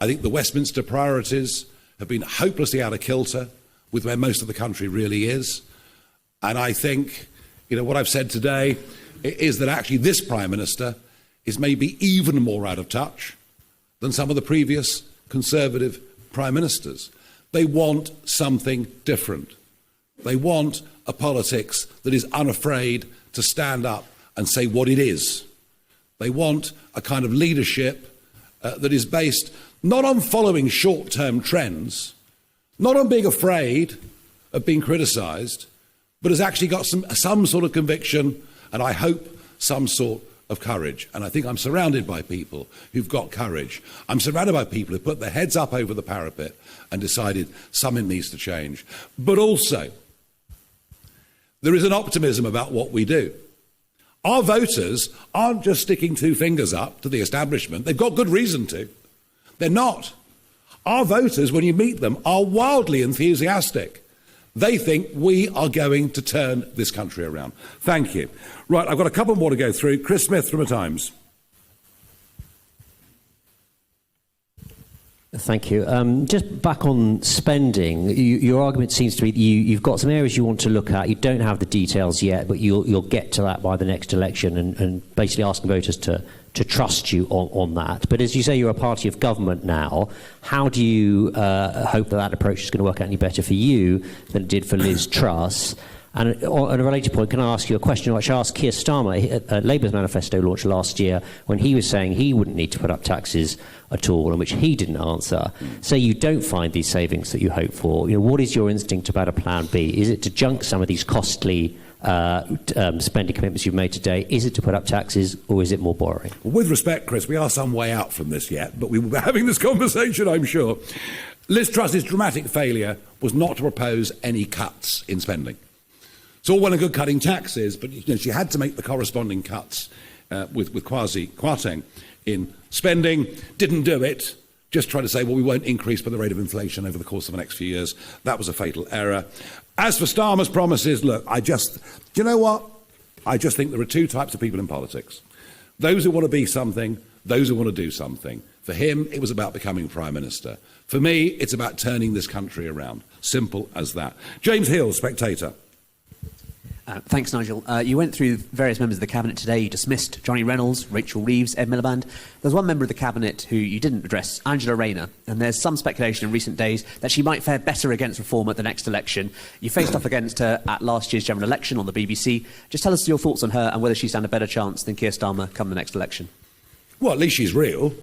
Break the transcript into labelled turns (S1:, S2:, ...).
S1: I think the Westminster priorities have been hopelessly out of kilter with where most of the country really is. And I think, what I've said today is that actually this Prime Minister is maybe even more out of touch than some of the previous Conservative Prime Ministers. They want something different. They want a politics that is unafraid to stand up and say what it is. They want a kind of leadership that is based not on following short-term trends, not on being afraid of being criticised, but has actually got some sort of conviction, and I hope some sort of courage. And I think I'm surrounded by people who've got courage. I'm surrounded by people who put their heads up over the parapet and decided something needs to change. But also, there is an optimism about what we do. Our voters aren't just sticking two fingers up to the establishment. They've got good reason to. They're not. Our voters, when you meet them, are wildly enthusiastic. They think we are going to turn this country around. Thank you. Right, I've got a couple more to go through. Chris Smith from The Times.
S2: Thank you. Just back on spending, your argument seems to be that you've got some areas you want to look at. You don't have the details yet, but you'll get to that by the next election, and basically asking voters to trust you on that. But as you say, you're a party of government now. How do you hope that approach is going to work out any better for you than it did for Liz Truss? And on a related point, can I ask you a question which I asked Keir Starmer, Labour's manifesto launched last year, when he was saying he wouldn't need to put up taxes at all, and which he didn't answer. Say you don't find these savings that you hope for. What is your instinct about a plan B? Is it to junk some of these costly spending commitments you've made today? Is it to put up taxes, or is it more borrowing?
S1: Well, with respect, Chris, we are some way out from this yet, but we will be having this conversation, I'm sure. Liz Truss's dramatic failure was not to propose any cuts in spending. It's all well and good cutting taxes, but she had to make the corresponding cuts with Kwarteng in spending. Didn't do it. Just tried to say, well, we won't increase by the rate of inflation over the course of the next few years. That was a fatal error. As for Starmer's promises, look, you know what? I just think there are two types of people in politics. Those who want to be something, those who want to do something. For him, it was about becoming Prime Minister. For me, it's about turning this country around. Simple as that. James Hill, Spectator.
S3: Thanks, Nigel. You went through various members of the Cabinet today. You dismissed Johnny Reynolds, Rachel Reeves, Ed Miliband. There's one member of the Cabinet who you didn't address, Angela Rayner, and there's some speculation in recent days that she might fare better against reform at the next election. You faced off against her at last year's general election on the BBC. Just tell us your thoughts on her and whether she stand a better chance than Keir Starmer come the next election.
S1: Well, at least she's real.